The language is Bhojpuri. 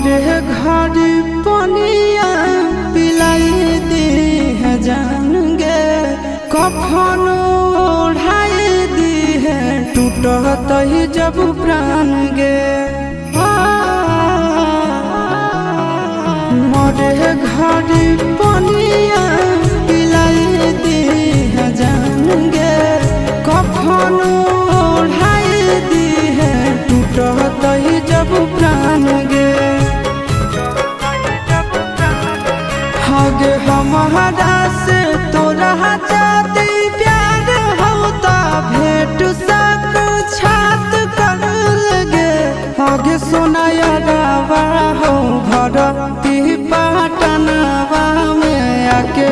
मरे घर पनिया पिलाई दी है जान गे कफन ओढ़ाई दी है टूटत ही जब प्राण गे मरे घर पनिया पिलाई दी है जान गे कफन ओढ़ाई दी है टूटत ही जब प्राण गे हगे हमारा से तोरा जाती प्यार होता भेंट सक छात कर लगे हगे सोनाया गावा हो भरती पाटनवा में आके